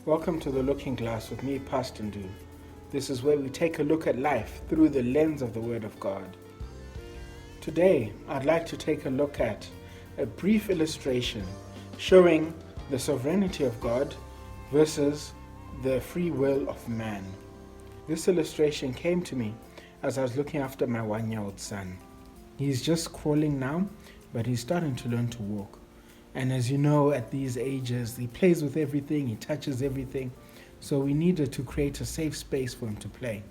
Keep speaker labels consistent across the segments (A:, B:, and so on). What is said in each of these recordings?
A: Welcome to The Looking Glass with me, Pastor Ndu. This is where we take a look at life through the lens of the Word of God. Today, I'd like to take a look at a brief illustration showing the sovereignty of God versus the free will of man. This illustration came to me as I was looking after my 1-year-old son. He's just crawling now, but he's starting to learn to walk. And as you know, at these ages, he plays with everything, he touches everything. So we needed to create a safe space for him to play.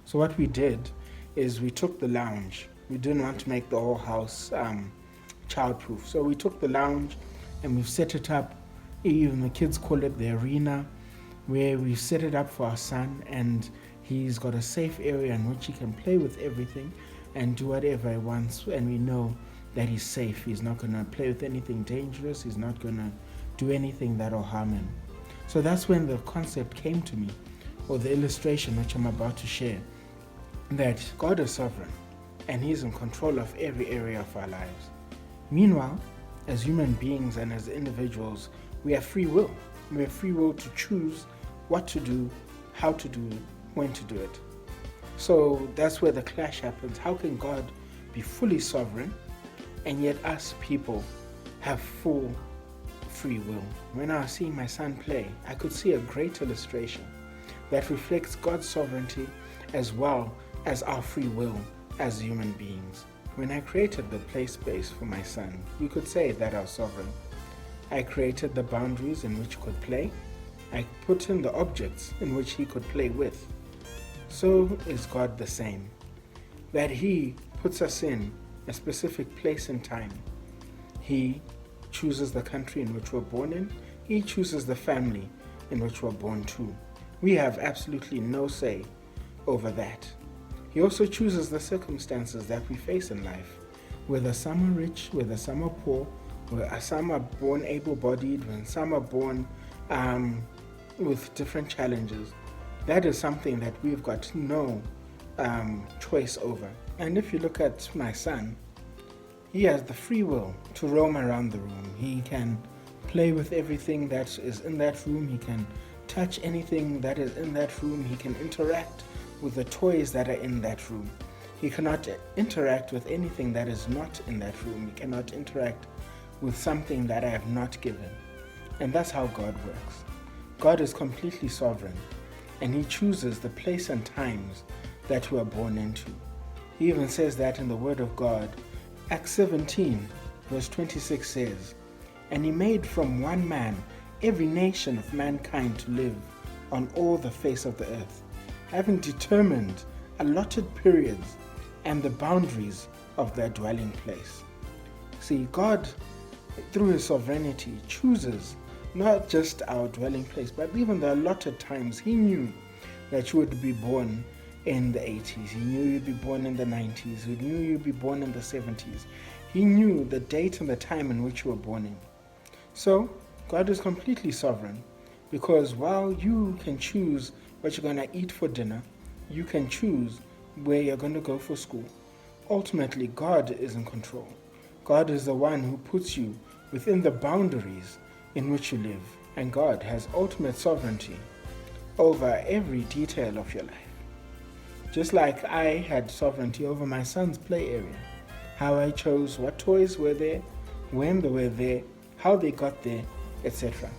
A: So what we did is we took the lounge. We didn't want to make the whole house childproof. So we took the lounge and we've set it up, even the kids call it the arena, where we've set it up for our son, and he's got a safe area in which he can play with everything and do whatever he wants, and we know that he's safe. He's not going to play with anything dangerous. He's not going to do anything that will harm him. So that's when the concept came to me, or the illustration which I'm about to share, that God is sovereign and He's in control of every area of our lives. Meanwhile, as human beings and as individuals, we have free will. We have free will to choose what to do, how to do it, when to do it. So that's where the clash happens. How can God be fully sovereign and yet us people have full free will? When I was seeing my son play, I could see a great illustration that reflects God's sovereignty as well as our free will as human beings. When I created the play space for my son, you could say that I was sovereign. I created the boundaries in which he could play. I put in the objects in which he could play with. So is God the same, that He puts us in a specific place and time. He chooses the country in which we're born in. He chooses the family in which we're born to. We have absolutely no say over that. He also chooses the circumstances that we face in life, whether some are rich, whether some are poor, whether some are born able-bodied, when some are born with different challenges. That is something that we've got no choice over. And if you look at my son, he has the free will to roam around the room. He can play with everything that is in that room. He can touch anything that is in that room. He can interact with the toys that are in that room. He cannot interact with anything that is not in that room. He cannot interact with something that I have not given. And that's how God works. God is completely sovereign, and He chooses the place and times that we are born into. He even says that in the Word of God. Acts 17 verse 26 says, "And He made from one man every nation of mankind to live on all the face of the earth, having determined allotted periods and the boundaries of their dwelling place." See, God, through His sovereignty, chooses not just our dwelling place, but even the allotted times. He knew that you would be born in the 80s. He knew you'd be born in the 90s. He knew you'd be born in the 70s. He knew the date and the time in which you were born in. So, God is completely sovereign, because while you can choose what you're going to eat for dinner, you can choose where you're going to go for school, ultimately God is in control. God is the one who puts you within the boundaries in which you live, and God has ultimate sovereignty over every detail of your life. Just like I had sovereignty over my son's play area, how I chose what toys were there, when they were there, how they got there, etc.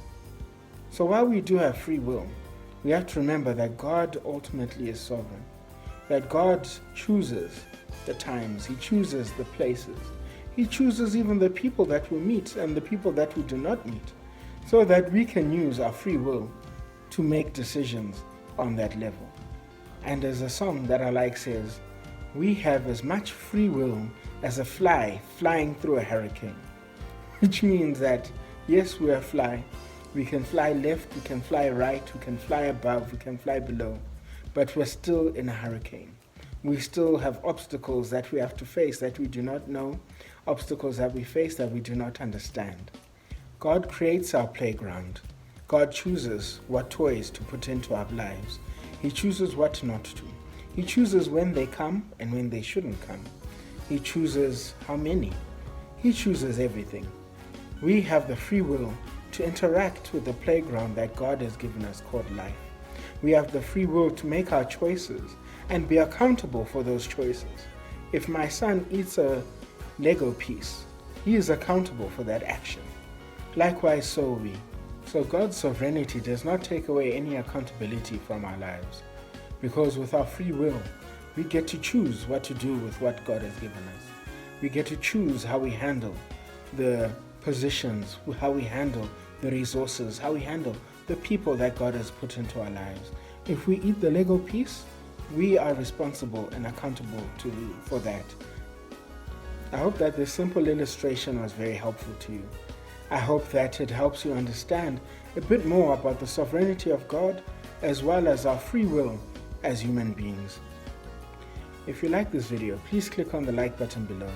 A: So while we do have free will, we have to remember that God ultimately is sovereign, that God chooses the times, He chooses the places, He chooses even the people that we meet and the people that we do not meet, so that we can use our free will to make decisions on that level. And as a song that I like says, we have as much free will as a fly flying through a hurricane. Which means that, yes, we are fly. We can fly left, we can fly right, we can fly above, we can fly below. But we're still in a hurricane. We still have obstacles that we have to face that we do not know, obstacles that we face that we do not understand. God creates our playground. God chooses what toys to put into our lives. He chooses what not to. He chooses when they come and when they shouldn't come. He chooses how many. He chooses everything. We have the free will to interact with the playground that God has given us called life. We have the free will to make our choices and be accountable for those choices. If my son eats a Lego piece, he is accountable for that action. Likewise, so we. So God's sovereignty does not take away any accountability from our lives, because with our free will, we get to choose what to do with what God has given us. We get to choose how we handle the positions, how we handle the resources, how we handle the people that God has put into our lives. If we eat the Lego piece, we are responsible and accountable for that. I hope that this simple illustration was very helpful to you. I hope that it helps you understand a bit more about the sovereignty of God as well as our free will as human beings. If you like this video, please click on the like button below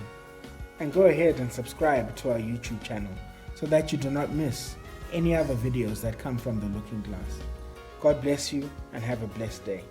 A: and go ahead and subscribe to our YouTube channel so that you do not miss any other videos that come from The Looking Glass. God bless you and have a blessed day.